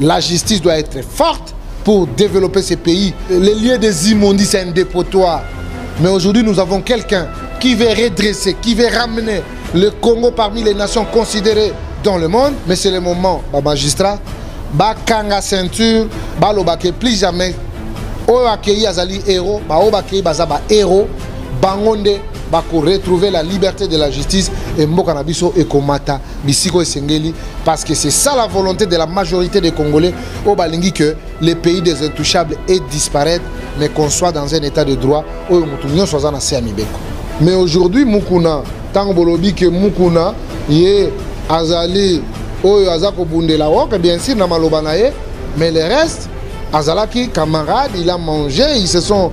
La justice doit être forte pour développer ces pays. Les lieux des immondices, c'est un dépotoir. Mais aujourd'hui, nous avons quelqu'un qui veut redresser, qui veut ramener le Congo parmi les nations considérées dans le monde. Mais c'est le moment, magistrat, kanga ceinture, lobake plus jamais. Oyo accueilli azali héros, obake bazaba héros, bangonde pour retrouver la liberté de la justice et mboka na biso ekomata bisiko esengeli parce que c'est ça la volonté de la majorité des Congolais au balingi que les pays des intouchables aient disparaître mais qu'on soit dans un état de droit oyo mutu nyonso aza na se ya mibeko. Mais aujourd'hui mukuna tango bolobi que mukuna ye azali oyo azako bundela woke bien sûr na maloba na ye mais le reste azalaki camarade, il a mangé, ils se sont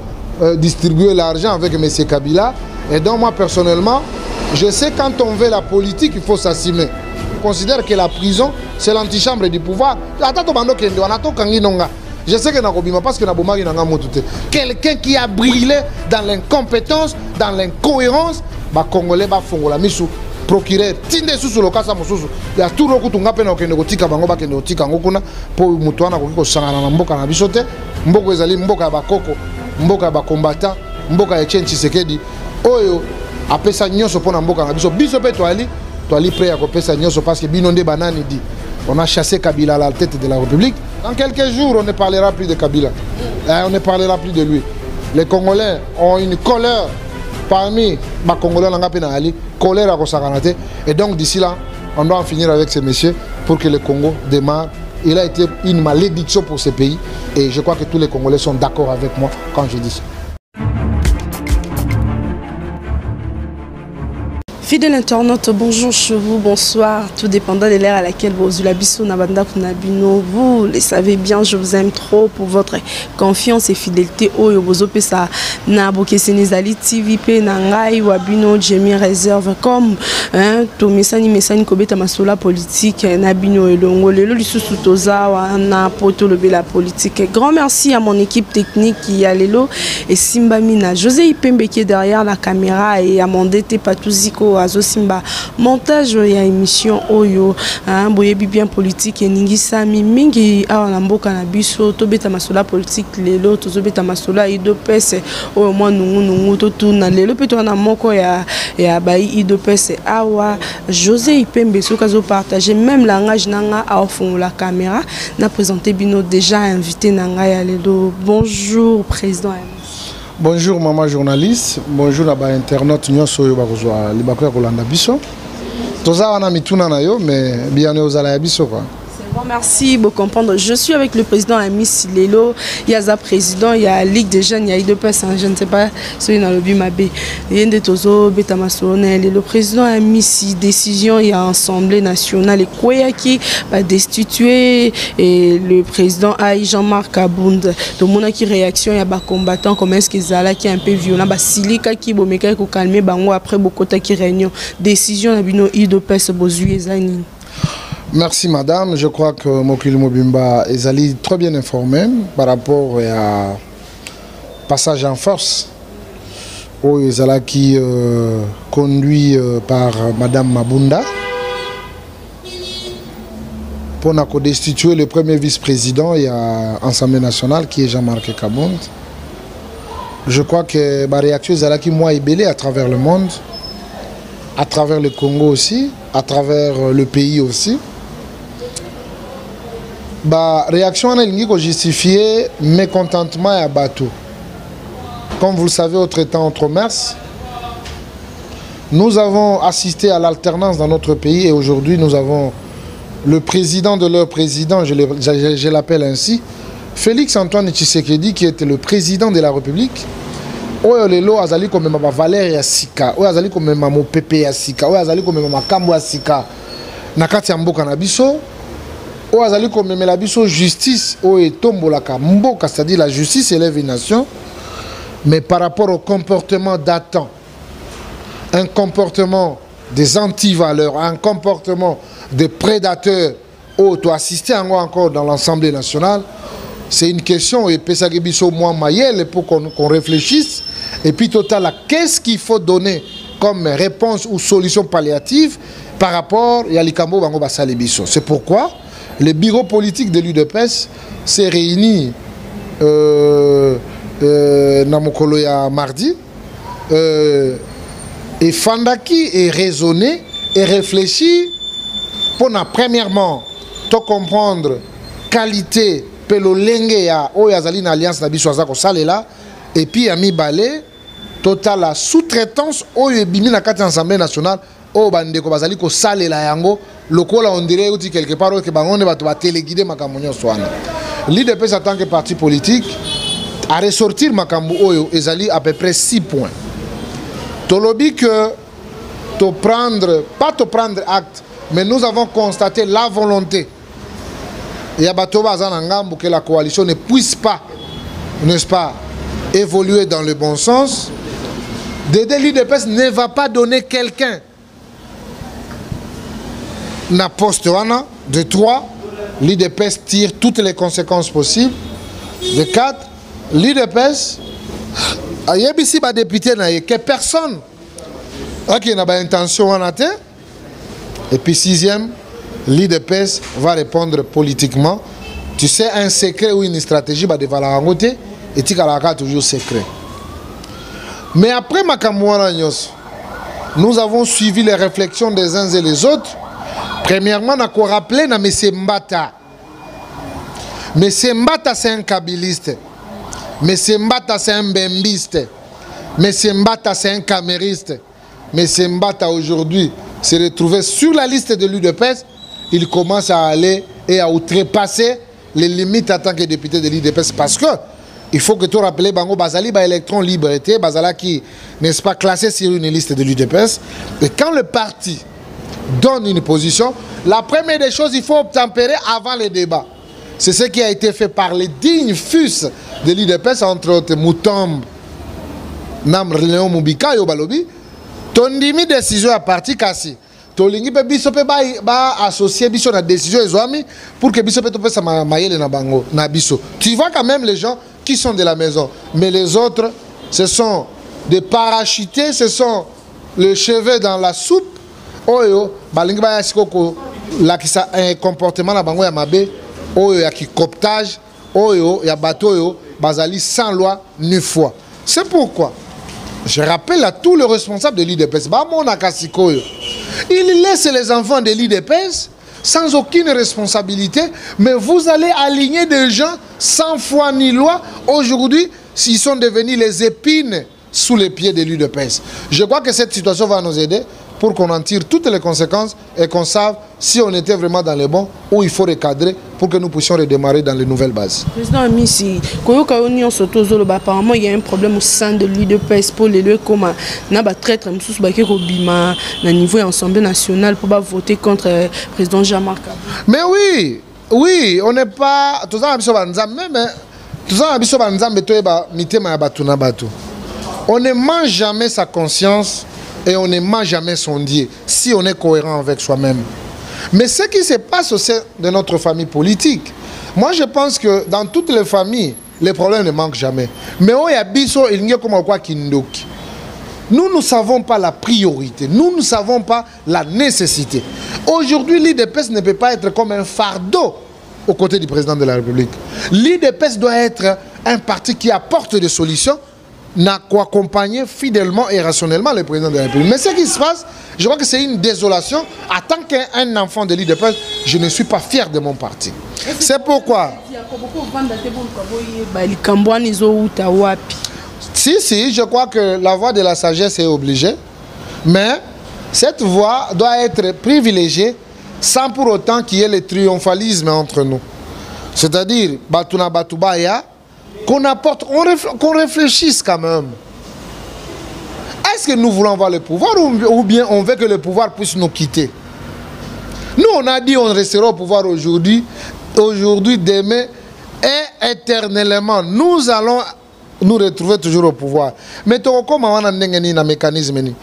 distribué l'argent avec M. Kabila. Et donc moi personnellement, je sais quand on veut la politique, il faut s'assumer. Je considère que la prison, c'est l'antichambre du pouvoir. Je sais que parce que quelqu'un qui a brillé dans l'incompétence, dans l'incohérence, les Congolais font la mise procureur tinde sous le cas mosusu ya tout le kutunga pe na okende kotika bango bakende kotika ngokuna po mutu wana kokiko sangana na mboka na biso te mboko ezali mboka ya bakoko mboka ya bakombata mboka ya Etienne Tshisekedi oyo apesa nyonso pona mboka na biso biso pe toali prêt à kopesa nyonso parce que bino nde banani dit on a chassé Kabila à la tête de la République. Dans quelques jours on ne parlera plus de Kabila, on ne parlera plus de lui. Les Congolais ont une colère parmi les Congolais colère à et donc d'ici là on doit en finir avec ces messieurs pour que le Congo démarre. Il a été une malédiction pour ce pays et je crois que tous les Congolais sont d'accord avec moi quand je dis ça. Fidèle internaute, bonjour chez vous, bonsoir, tout dépendant de l'ère à laquelle vous vous le savez bien, je vous aime trop pour votre confiance et fidélité. Oyo bozope sa na bokesenizali TV pe nangai wabino Jemi réserve comme to mesani kobeta masola politique na bino elongo lelo lisusu toza wana poto lobela politique. Grand merci à mon équipe technique qui a lelo et Simba Mina José Ipembe qui est derrière la caméra et Amandete Patouziko Simba montage ya émission oyo boyebi bien politique et ningisa mingi awa na mboka na biso tobeta masola politique lelo tozobeta masola idopes oyo mwa nungu to tuna lelo pe to na moko ya bai idopes awa José Ipembe soka zo partager même langage nanga a fond la caméra na présenter bino déjà invité nanga ya lelo. Bonjour président. Bonjour maman journaliste, bonjour à internaute nyonso yo bakozwa libako ya kolanda biso. Toza wana mituna na yo mais bien ozala ya biso quoi. Bon, merci beaucoup comprendre. Je suis avec le président Ami Silelo, il y a le président, il y a la Ligue des jeunes, il y a IDPS, je ne sais pas si il y a le Bimabé, il y a Tozo, le président Ami si décision, il y a Assemblée nationale et quoi qui va destituer et le président Aïe Jean-Marc Abound. Tout le monde qui réaction, il y a des combattants comme est-ce qu'ils sont là qui est un peu violent, Silika qui bomeka qui calmer bango après beaucoup de réunion. Décision à bino IDPS Bozué Zani. Merci madame, je crois que Mokili Mobimba est allé très bien informé par rapport à passage en force où qui conduit par madame Mabunda pour destituer le premier vice-président et à l'Assemblée nationale qui est Jean-Marc Kabound. Je crois que la réaction est moi ébélée à travers le monde, à travers le Congo aussi, à travers le pays aussi. La réaction a justifié mécontentement et abattu. Comme vous le savez, autre temps, autre mers, nous avons assisté à l'alternance dans notre pays et aujourd'hui nous avons le président de leur président, je l'appelle ainsi, Félix Antoine Tshisekedi, qui était le président de la République. Oyo lelo azali comme ma Valérie Asika, oyo azali comme ma Mopepe Asika, oyo azali comme ma Kambo Asika, nakati ya mboka na biso. Oyo azali comme la biso justice oyo tombolaka mboka, c'est-à-dire la justice élève une nation, mais par rapport au comportement datant, un comportement des antivaleurs, un comportement de prédateurs, où tu assistes encore dans l'Assemblée nationale, c'est une question et Pesagebiso moi Mayel pour qu'on réfléchisse et puis total qu'est-ce qu'il faut donner comme réponse ou solution palliative par rapport à l'Ikambo Bango Basali Biso. C'est pourquoi Le bureau politique de l'UDPS s'est réuni Namokolo ya mardi et Fandaki est raisonné et réfléchi pour premièrement te comprendre qualité pelolenge ya oyazali na alliance na biso azako salela et puis ami balé total la sous-traitance oyo bimi na kati assemblée nationale o bandeko bazali ko salela yango lokola on dirait outi quelque part que bangonde bato ba téléguider makambo nyonso wana. L'UDPS en tant que parti politique à ressortir makambo oyo ezali à peu près 6 points. Tolobi que pas te prendre acte, mais nous avons constaté la volonté et que la coalition ne puisse pas, n'est-ce pas, évoluer dans le bon sens. L'UDPS ne va pas donner quelqu'un na poste wana. De 3, l'UDPS tire toutes les conséquences possibles. De 4, l'UDPS a yebisi ba député na que personne qui n'a pas intention en atteindre. Et puis 6e, l'UDPS va répondre politiquement. Tu sais, un secret ou une stratégie va devoir la rencontrer et tu as toujours secret. Mais après nous avons suivi les réflexions des uns et des autres. Premièrement, on a rappelé à M. Mbata. M. Mbata, c'est un kabiliste. M. Mbata, c'est un bembiste. M. Mbata, c'est un camériste. M. Mbata, aujourd'hui, s'est retrouvé sur la liste de l'UDPS. Il commence à aller et à outrepasser les limites en tant que député de l'UDPS. Parce que, il faut que tu rappelles, Bango Bazali, électron liberté, Bazala qui n'est pas classé sur une liste de l'UDPS. Et quand le parti donne une position, la première des choses, il faut obtempérer avant le débat. C'est ce qui a été fait par les dignes fils de l'UDPS, entre autres Moutombe, Namr Léon Moubika, Yobalobi. Tondimi décision à parti Kassi. Tolingi pe biso pe ba associer biso na décision ezwami pour que biso pe to pesa mayele na bango na biso. Tu vois quand même les gens qui sont de la maison, mais les autres ce sont des parachutés, ce sont le cheveu dans la soupe. Oyo balingi ba yasikoko la kisa un comportement na bango ya mabe, oyo ya kikoptage, oyo ya bateau yo bazali sans loi ni foi. C'est pourquoi je rappelle à tous les responsables de l'UDPS, ils laissent les enfants de l'UDPS sans aucune responsabilité, mais vous allez aligner des gens sans foi ni loi. Aujourd'hui, s'ils sont devenus les épines sous les pieds de l'UDPS. Je crois que cette situation va nous aider pour qu'on en tire toutes les conséquences et qu'on sache si on était vraiment dans le bon ou il faut recadrer pour que nous puissions redémarrer dans les nouvelles bases. Président Amissi, apparemment il y a un problème au sein de l'UDPS pour les lieux comme un traître au niveau de l'Assemblée nationale pour voter contre le président Jean-Marc. Mais oui, on n'est pas... On ne mange jamais sa conscience et on ne ment jamais son Dieu si on est cohérent avec soi-même. Mais ce qui se passe au sein de notre famille politique, moi je pense que dans toutes les familles, les problèmes ne manquent jamais. Mais au Yabiso, il n'y a comme quoi Kindoki. Nous ne savons pas la priorité, nous ne savons pas la nécessité. Aujourd'hui, l'UDPS ne peut pas être comme un fardeau aux côtés du président de la République. L'UDPS doit être un parti qui apporte des solutions, n'a qu'à accompagner fidèlement et rationnellement le président de la République. Mais ce qui se passe, je crois que c'est une désolation. En tant qu'un enfant de l'UDPS, je ne suis pas fier de mon parti. C'est pourquoi... Si, je crois que la voie de la sagesse est obligée. Mais cette voie doit être privilégiée sans pour autant qu'il y ait le triomphalisme entre nous. C'est-à-dire, Batuna Batubaya, qu'on apporte, qu'on réfléchisse quand même. Est-ce que nous voulons avoir le pouvoir ou bien on veut que le pouvoir puisse nous quitter? Nous, on a dit on restera au pouvoir aujourd'hui, demain et éternellement. Nous allons nous retrouver toujours au pouvoir. Mais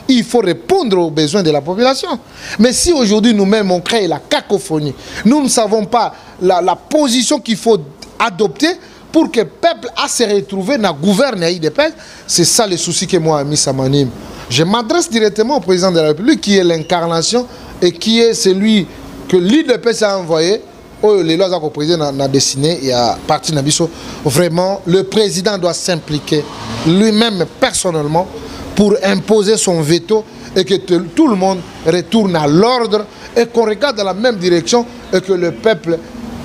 il faut répondre aux besoins de la population. Mais si aujourd'hui nous-mêmes on crée la cacophonie, nous ne savons pas la position qu'il faut adopter pour que le peuple a se retrouver dans le gouvernement d'IDPS, c'est ça le souci que moi, Ami Samanim. Je m'adresse directement au président de la République qui est l'incarnation et qui est celui que l'IDPS a envoyé les lois que le président a dessiné, il y a parti Nabiso. Vraiment, le président doit s'impliquer lui-même personnellement pour imposer son veto et que tout le monde retourne à l'ordre et qu'on regarde dans la même direction et que le peuple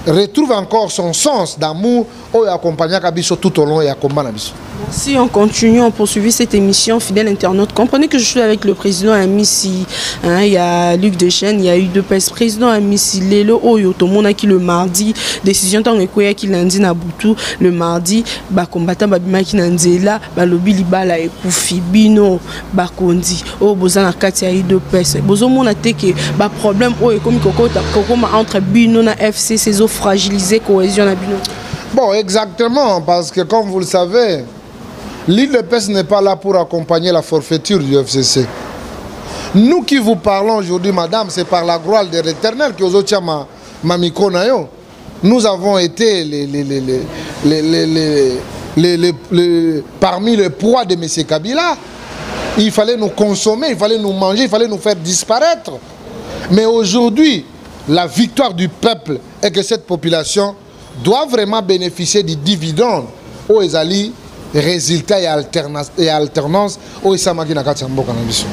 retrouve encore son sens d'amour et accompagner Kabiso tout au long et à combattre Nabiso. Si on continue, on poursuit cette émission, fidèle internaute. Comprenez que je suis avec le président Amissi. Il y a Luc Dechaine, il y a eu deux président Amissi. Lelo Oyo, tout le monde qui le mardi, décision tant que qui lundi na Boutou, le mardi, ba combattant babima qui nanzela, ba lobby libala et Koufi Bino, ba kondi. Oh, bozana kati a eu deux pes. Bozo mon a que ba problème oh comme koko entre Bino na FC, ces eaux fragilisées cohésion na Bino. Bon, exactement, parce que comme vous le savez, l'IDPS n'est pas là pour accompagner la forfaiture du FCC. Nous qui vous parlons aujourd'hui, madame, c'est par la gloire de l'Éternel que vous avez micro. Nous avons été parmi le poids de M. Kabila. Il fallait nous consommer, il fallait nous manger, il fallait nous faire disparaître. Mais aujourd'hui, la victoire du peuple est que cette population doit vraiment bénéficier du dividende aux Ezali. Résultats et alternance au Isamaki Nakati Mboka Nabiso.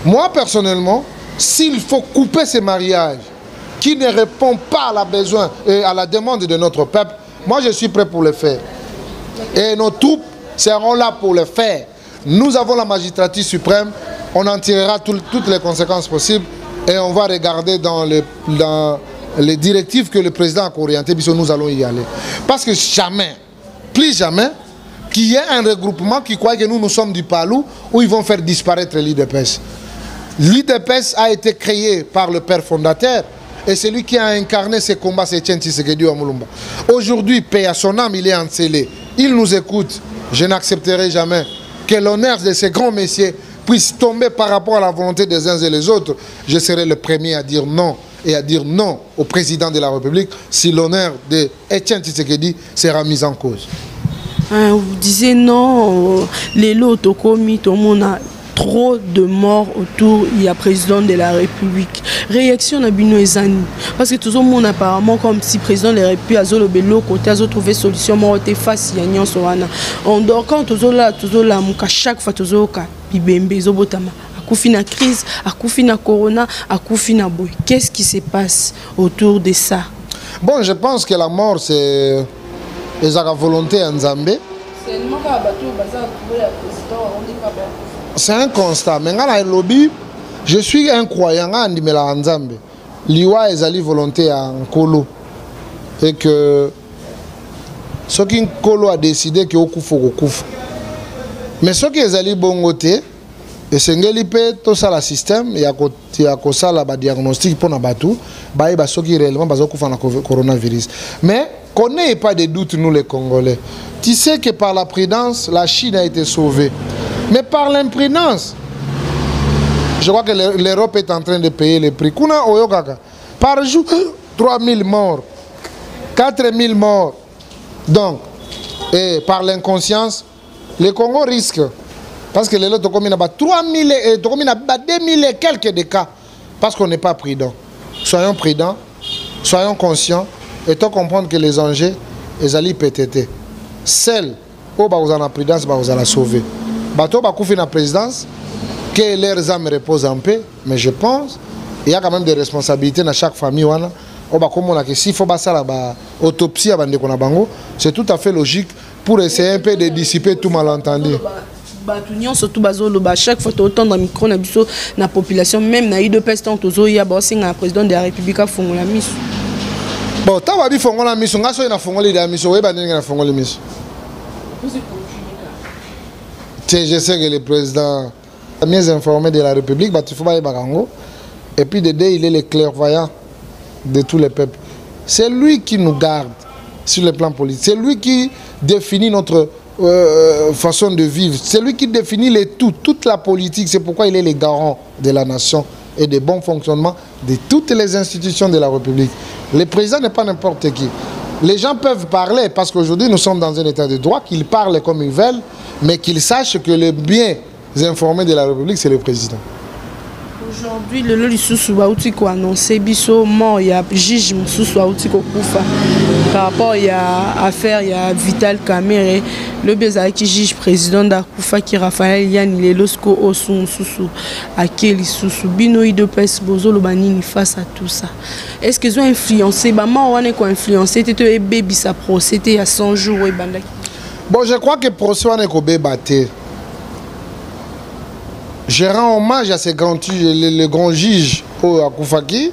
Moi personnellement, s'il faut couper ces mariages qui ne répondent pas à la besoin et à la demande de notre peuple, moi je suis prêt pour le faire. Et nos troupes seront là pour le faire. Nous avons la magistrature suprême, on en tirera toutes les conséquences possibles et on va regarder dans les directives que le président a orientées, puisque nous allons y aller. Parce que jamais, plus jamais, qu'il y ait un regroupement qui croit que nous sommes du Palou où ils vont faire disparaître l'IDPS. L'IDPS a été créé par le père fondateur et c'est lui qui a incarné ces combats, c'est Etienne Tshisekedi Amulumba. Aujourd'hui, paix à son âme, il est encelé. Il nous écoute. Je n'accepterai jamais que l'honneur de ces grands messieurs puisse tomber par rapport à la volonté des uns et des autres. Je serai le premier à dire non et à dire non au président de la République si l'honneur de Etienne Tshisekedi sera mis en cause. Vous disiez non, les lots Tokomi, tout le monde a trop de morts autour, il y a président de la République. Réaction à Bino Ezani. Parce que tout le monde apparemment comme si président de la République a zolo belo côté a trouvé solution moi te face ya nyonso wana. On dort quand tout là muka chaque fois tout ka bibembe zobotama. Akufi na crise, akufi na corona, akufi na boy. Qu'est-ce qui se passe autour de ça? Bon, je pense que la mort c'est la volonté en Zambé. C'est un constat. Mais dans le lobby, je suis un croyant en Zambé. Liwa est la volonté en Kolo. Et que ce qui Kolo a décidé que Okufu Okufu. Mais ce qui est allé bon côté, et c'est tout ça le système, il y a ça le diagnostic pour nous battre, ce qui réellement parce que le coronavirus. Mais qu'on n'ait pas de doute, nous les Congolais. Tu sais que par la prudence, la Chine a été sauvée. Mais par l'imprudence, je crois que l'Europe est en train de payer les prix. Par jour, 3000 morts, 4000 morts. Donc, et par l'inconscience, le Congo risque. Parce que les autres, il y a 3000 et 2000 et quelques de cas. Parce qu'on n'est pas prudent. Soyons prudents, soyons conscients. Et toi comprendre que les enjeux, ils allaient péter. Celles où vous avez la prudence, vous allez la sauver. Bateau va couper la présidence, que leurs âmes reposent en paix. Mais je pense qu'il y a quand même des responsabilités dans chaque famille. S'il faut passer la autopsie avant de bango, c'est tout à fait logique pour essayer un peu de dissiper tout malentendu. Surtout chaque fois autant dans micro na population même na IDPS tant tozo ya bossing un président de la République a fongola miso. Bon, tu vas dire fongola miso, ngaso ina fongola ida miso, we bandinga na fongola miso. Je sais que le président est mieux informé de la République, bah tu faut pas barango. Et puis de deux, il est le clairvoyant de tous les peuples. C'est lui qui nous garde sur le plan politique. C'est lui qui définit notre façon de vivre. C'est lui qui définit toute la politique. C'est pourquoi il est le garant de la nation et du bon fonctionnement de toutes les institutions de la République. Le président n'est pas n'importe qui. Les gens peuvent parler parce qu'aujourd'hui nous sommes dans un état de droit, qu'ils parlent comme ils veulent, mais qu'ils sachent que le bien informé de la République, c'est le président. Aujourd'hui, le Lisusu va annoncer biso mort, il y a juge Moussou Koufa. Par rapport à l'affaire, il y a Vital Kamere, le Bézaki qui juge président d'Akoufa qui Raphaël Yann, il est l'osco Osu Moussou, à quel Lisusu, Binoï de Pes Bozo, le Banini face à tout ça. Est-ce qu'ils ont influencé? Maman, on est influencé, c'était bébé sa procès, c'était il y a 100 jours. Bon, je crois que procès on est qu'au batté. Je rends hommage à ces le grand juge au Akoufaki,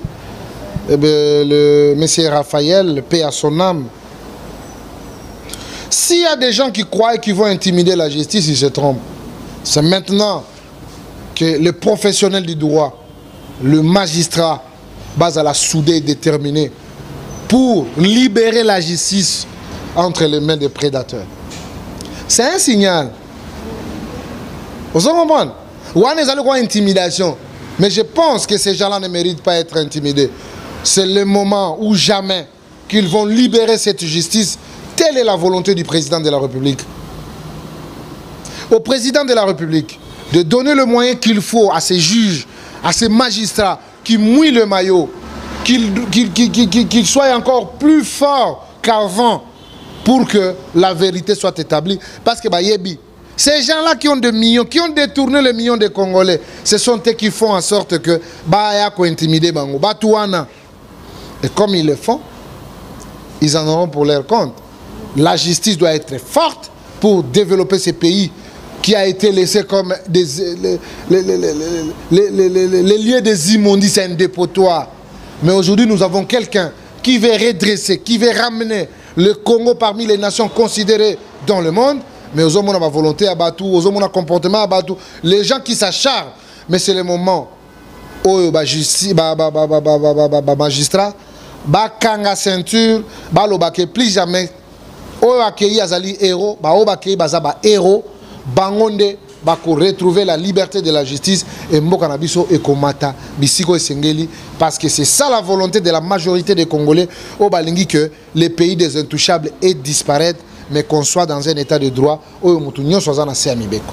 le monsieur Raphaël, paix à son âme. S'il y a des gens qui croient qu'ils vont intimider la justice, ils se trompent. C'est maintenant que le professionnel du droit, le magistrat, base à la soudée et déterminée pour libérer la justice entre les mains des prédateurs. C'est un signal. Vous comprenez? Ou on est quoi intimidation. Mais je pense que ces gens-là ne méritent pas d'être intimidés. C'est le moment où jamais qu'ils vont libérer cette justice. Telle est la volonté du président de la République. Au président de la République, de donner le moyen qu'il faut à ces juges, à ces magistrats qui mouillent le maillot, qu'ils soient encore plus forts qu'avant pour que la vérité soit établie. Parce que ces gens-là qui ont des millions, qui ont détourné les millions de Congolais, ce sont eux qui font en sorte que intimider Bango. Et comme ils le font, ils en auront pour leur compte. La justice doit être forte pour développer ce pays qui a été laissé comme les lieux des immondices et un dépotoir. Mais aujourd'hui, nous avons quelqu'un qui veut redresser, qui veut ramener le Congo parmi les nations considérées dans le monde. Mais aux hommes, on a ma volonté à Batou, aux hommes, on a un comportement à Batou. Les gens qui s'acharnent, mais c'est le moment où magistrat, kanga ceinture, lobake plus jamais, où accueilli azali héros, accueilli bazaba héros, bangonde, retrouver la liberté de la justice et mbokanabiso et komata, bisiko et sengeli, parce que c'est ça la volonté de la majorité des Congolais, au balingi que les pays des intouchables aient disparaître, mais qu'on soit dans un état de droit où nous sommes en Séamibeko.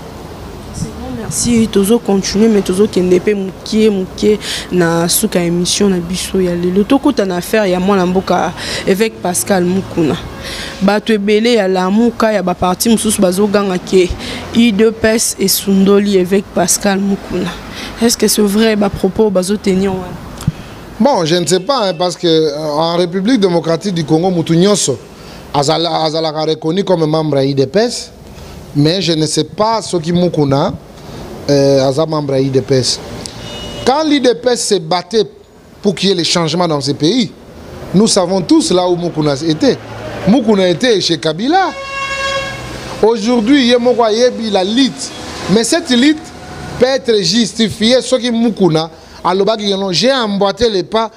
Merci, toujours continuer, mais toujours qu'il n'y ait pas na souka émission na biso ya le toko en affaire ya moi mboka avec Pascal Mukuna. Bato ebele ya la muka ya ba parti mususu bazoganga ke I2PS et Sundoli avec Pascal Mukuna. Est-ce que c'est vrai ba propos bazo tenir? Bon, je ne sais pas hein, parce que en République démocratique du Congo Mutunyoso Azala reconnu comme membre à I2PS, mais je ne sais pas ce qui Mukuna Azala membre à I2PS. Quand l'I2PS s'est battu pour qu'il y ait les changements dans ce pays, nous savons tous là où Mukuna était. Mukuna était chez Kabila. Aujourd'hui, il y a la lutte. Mais cette lutte peut être justifiée. Ce qui Mukuna, j'ai emboîté les pas.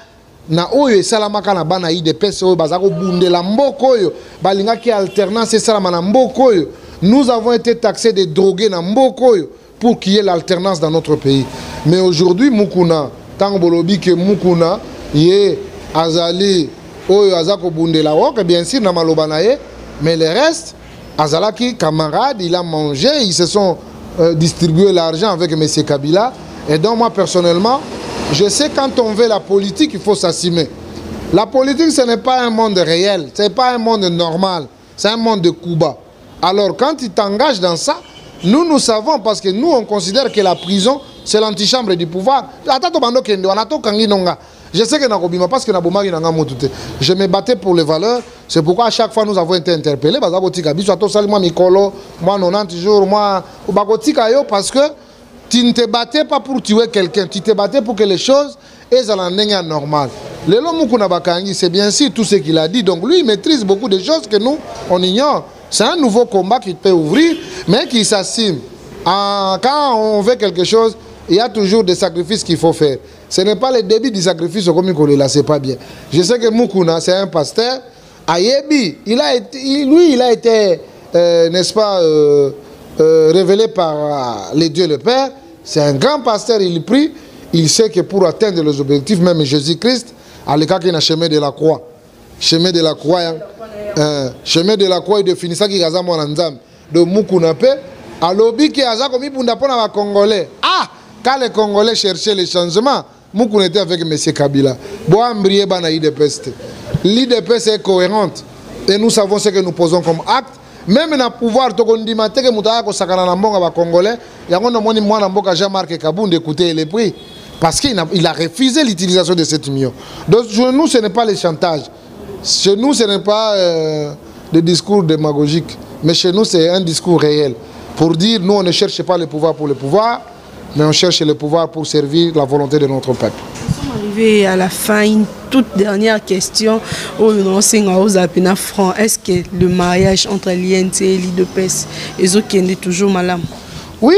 Na oyo esalamaka na bana IDPS oyo bazako bundela mboko oyo balinga ki alternance esalama na mboko oyo. Nous avons été taxés de drogués na mboko oyo pour qu'il y ait l'alternance dans notre pays. Mais aujourd'hui Mukuna tango bolobi ke Mukuna ye azali oyo azako bundela wok bien sûr na maloba na ye, mais le reste azalaki camarade, il a mangé, ils se sont distribué l'argent avec M. Kabila. Et donc moi personnellement, je sais quand on veut la politique, il faut s'assumer. La politique, ce n'est pas un monde réel, ce n'est pas un monde normal, c'est un monde de coups bas. Alors quand tu t'engages dans ça, nous savons parce que nous on considère que la prison, c'est l'antichambre du pouvoir. Je sais que parce que je me battais pour les valeurs, c'est pourquoi à chaque fois nous avons été interpellés. Parce que tu ne te battais pas pour tuer quelqu'un, tu te battais pour que les choses aient normal. Le c'est bien sûr tout ce qu'il a dit. Donc lui, il maîtrise beaucoup de choses que nous, on ignore. C'est un nouveau combat qui peut ouvrir, mais qui s'assume. Quand on veut quelque chose, il y a toujours des sacrifices qu'il faut faire. Ce n'est pas le début du sacrifice comme il là, c'est pas bien. Je sais que Mukuna, c'est un pasteur. Ayebi, il a été, n'est-ce pas, révélé par les dieux le Père. C'est un grand pasteur, il prie. Il sait que pour atteindre les objectifs, même Jésus-Christ, à l'écart qu'il a chemin de la croix. Chemin de la croix, chemin de la croix, il définit ça qui est de Mukuna Pe. À l'obi qui a commis pour les Congolais. Ah! Quand les Congolais cherchaient les changements, nous était avec M. Kabila. Boambrié bana IDPS. L'IDPS est cohérente. Et nous savons ce que nous posons comme acte. Même dans le pouvoir, tout le monde dit que nous avons des Congolais. Il y a un Jean-Marc Kaboun d'écouter les prix. Parce qu'il a refusé l'utilisation de 7 millions. Donc, chez nous, ce n'est pas le chantage. Chez nous, ce n'est pas des discours démagogiques. Mais chez nous, c'est un discours réel. Pour dire, nous, on ne cherche pas le pouvoir pour le pouvoir, mais on cherche le pouvoir pour servir la volonté de notre peuple. Nous sommes arrivés à la fin. Une toute dernière question. Est-ce que le mariage entre l'INC et l'IDPS est toujours malade? Oui.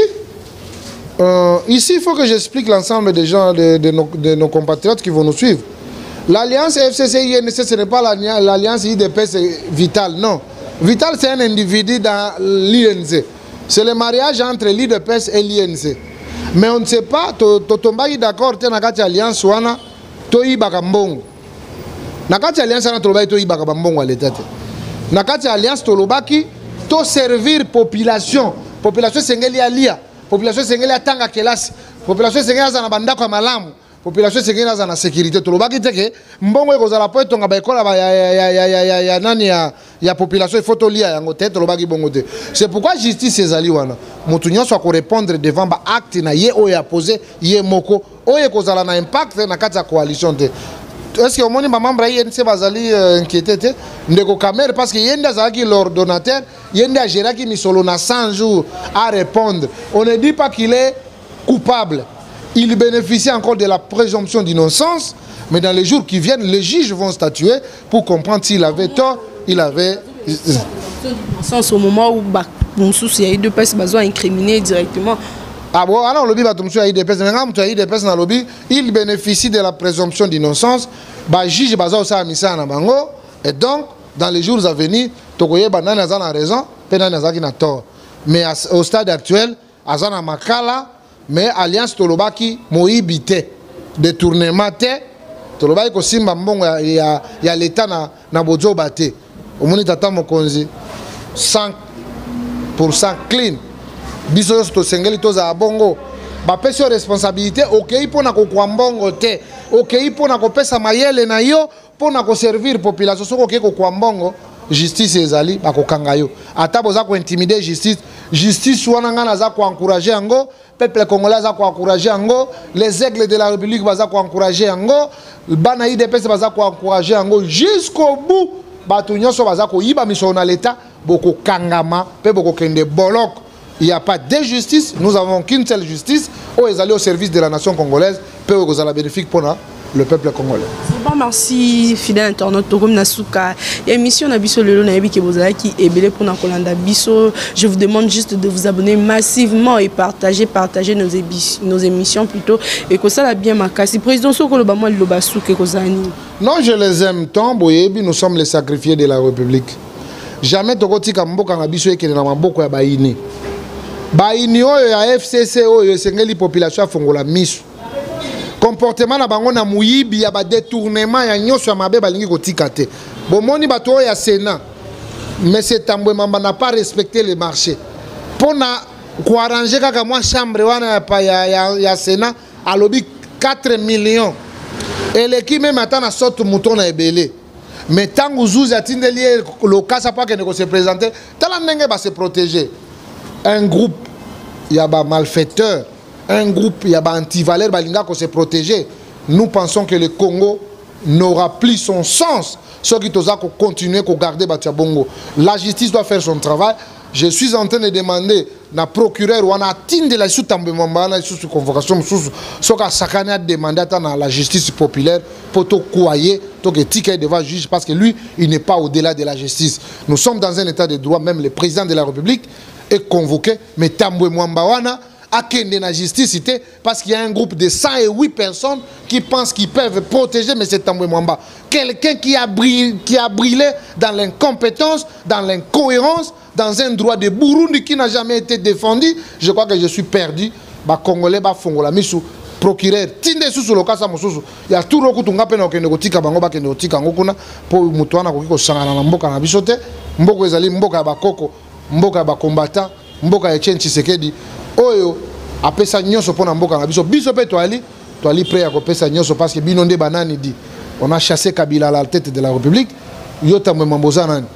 Ici, il faut que j'explique l'ensemble des gens, de nos compatriotes qui vont nous suivre. L'alliance FCC-INC, ce n'est pas l'alliance IDPS Vital, non. Vital, c'est un individu dans l'INC. C'est le mariage entre l'IDPS et l'INC. Mais on ne sait pas, Totomba d'accord, tu as une alliance, tu as une alliance, tu as une alliance, tu as servir population. Population, c'est une population, c'est une tanga kelasi. Population, c'est une bandako à malamu. Population, c'est une sécurité. Tout le monde dit que mbongo est kozala po etonga ba école ya population il faut to lia yango tête le bagi bongo te. C'est pourquoi justice ezali wana. Mutu nyonso ko répondre devant ba acte na ye oyo a posé ye moko oyo kozala na impact na kati ya coalition te. Est-ce que au moins membre INC bazali inquiété te ndeko Kamer parce que yenda zaki l'ordonnateur yenda géraki misolo na 100 jours à répondre. On ne dit pas qu'il est coupable. Il bénéficie encore de la présomption d'innocence, mais dans les jours qui viennent, les juges vont statuer pour comprendre s'il avait tort, il avait... Au moment où il y a eu deux personnes qui sont incriminées directement. Ah bon, alors le lobby, il bénéficie de la présomption d'innocence, le juge et donc, dans les jours à venir, Tokoye Banane a raison, Penanazaki a tort. Mais au stade actuel, Azana Makala, mais alliance Tolobaki moibité détournement té Tolobaki ko simba mbongo ya l'état na bozo baté omoni tata mokonzi 100% clean biso to sengeli toza bongo ba pesi responsabilité okei pona ko kwa mbongo té okei pona ko pesa mayele na yo pona ko servir population soko okei ko kwa mbongo justice ezali bakokanga yo ata boza ko intimider justice wana ngana za ko encourager yango peuple congolais za ko encourager yango les aigles de la République baza ko encourager yango bana IDPS baza ko encourager yango jusqu'au bout batu nyonso baza ko yiba miso na l'état boko kangama pe boko kende bolok. Il n'y a pas de justice, nous avons qu'une seule justice où ils allaient au service de la nation congolaise peu aux bénéfique pour le peuple congolais. Bon, merci fidèle internaute Togom Nasuka. Émission Nabiso Lelo Nayebi Kebozala qui est belé pour Nakolanda Biso. Je vous demande juste de vous abonner massivement et partager nos émissions plutôt et que ça la bien makasi. Président Sokolo Bamwa Lobasu Kekozani. Non, je les aime tant boyebi, nous sommes les sacrifiés de la République. Jamais Tokoti Kamboka Nabiso et Kenama Boko ya Baini. Baini oyo ya FCC oyo sengeli population a fongola misu. Comportement na bango na muyibi ya ba détournement ya nyoso ya mabe balingi kotika te. Bomoni bato ya Sénat. Mais cet Tambwe Mamba n'a pas respecté le marché. Pour na ko arranger kaka moi chambre wana ya Sénat a lobby 4 millions. Et l'équipe même attend na sorte mouton na ebele. Mais tant que vous attendez le cas ça pas que ne se présenter, tala ndenge ba se protéger. Un groupe, il y a des malfaiteurs, un groupe, il y a des antivaleurs, qui se protéger. Nous pensons que le Congo n'aura plus son sens. Ceux qui doivent continuer à garder Batiabongo. La justice doit faire son travail. Je suis en train de demander à procureur ou à la sous convocation, ce qu'a Sakane demandé à la justice populaire pour tout croyer, tout étiqueter devant le juge parce que lui, il n'est pas au-delà de la justice. Nous sommes dans un état de droit, même le président de la République est convoqué, mais Tambwe Mwambawana a kende la justice parce qu'il y a un groupe de 108 personnes qui pensent qu'ils peuvent protéger M. Tambwe Mwamba. Quelqu'un qui a brillé dans l'incompétence, dans l'incohérence, dans un droit de Burundi qui n'a jamais été défendu. Je crois que je suis perdu. Bah Congolais, bah Fongola, Missou, procureur, Tinde sous le cas, il y a tout le coup tunga pena okende kotika bango ba kende kotika ngokuna po mutuana kokiko sangana na mboka na bisote mboko ezali mboka ba koko mboka ba combattant mboka ya Etienne Tshisekedi oyo apesa nyonso pona mboka na biso biso pe toali prêt à kopesa nyonso parce que binonde banani dit on a chassé Kabila à la tête de la République yota memboza nani.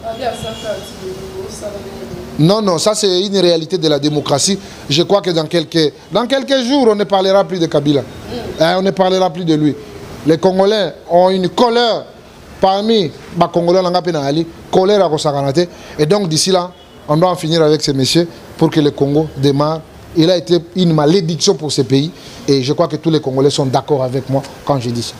Non, ça c'est une réalité de la démocratie. Je crois que dans quelques jours, on ne parlera plus de Kabila. On ne parlera plus de lui. Les Congolais ont une colère parmi les Congolais, colère à Rosaganate. Et donc d'ici là, on doit en finir avec ces messieurs pour que le Congo démarre. Il a été une malédiction pour ce pays. Et je crois que tous les Congolais sont d'accord avec moi quand je dis ça.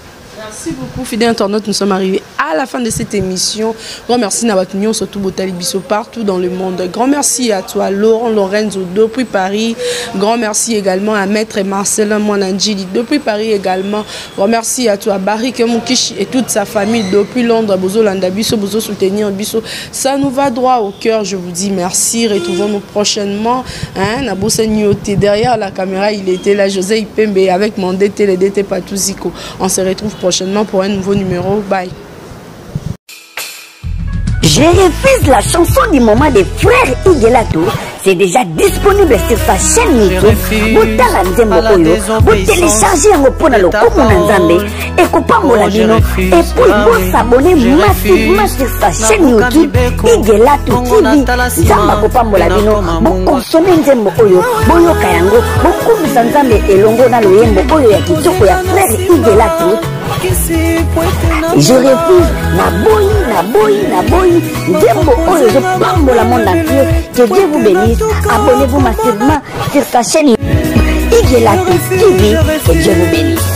Merci beaucoup, fidèles internautes. Nous sommes arrivés à la fin de cette émission. Grand merci à Batunion, surtout Botali Bisso, partout dans le monde. Grand merci à toi, Laurent Lorenzo, depuis Paris. Grand merci également à Maître Marcelin Mwananjili, depuis Paris également. Grand merci à toi, Barry Kemukishi et toute sa famille depuis Londres. Bozo Landa Bisso, Bozo soutenir Bisso. Ça nous va droit au cœur. Je vous dis merci. Retrouvons-nous prochainement. Nabosa Nyote, derrière la caméra, il était là, José Ipembe, avec mon DT, le DT Patouziko. On se retrouve prochainement pour un nouveau numéro. Bye. Je refuse la chanson du moment des frères Igelato. C'est déjà disponible sur sa chaîne YouTube. Vous téléchargez en opona le Nzambe et Kopambola Bino. Et puis vous s'abonnez massivement sur sa chaîne YouTube Igelato TV. Zamba Kopambola Bino. Vous consommez Nzembo Oyo. Boyo Kayango. Beaucoup de Nzambe et Longo na Loyembo Oyo ya Kitoko ya frère Igelato. Je refuse na boyi Ndembo Oyo je pambola monde entier. Que Dieu vous bénisse. Abonnez-vous massivement sur sa chaîne Igelato TV. Que Dieu vous bénisse.